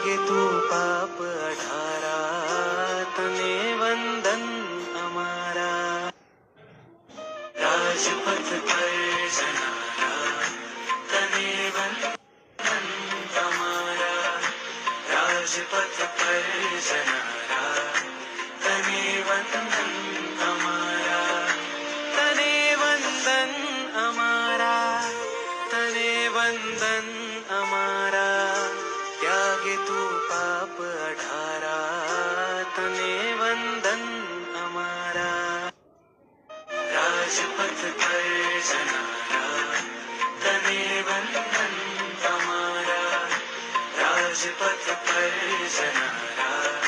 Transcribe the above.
त्यागे तू पाप अठारा, तने वंदन हमारा। राजपथ पर जनारा, तने वंदन हमारा। राजपथ पर जनारा, तने वंदन हमारा। तने वंदन हमारा, तने वंदन हमारा। त्यागे तू पाप अठारा, तने वंदन हमारा। राजपथ पर जनारा, तने वंदन हमारा। राजपथ पर जनारा,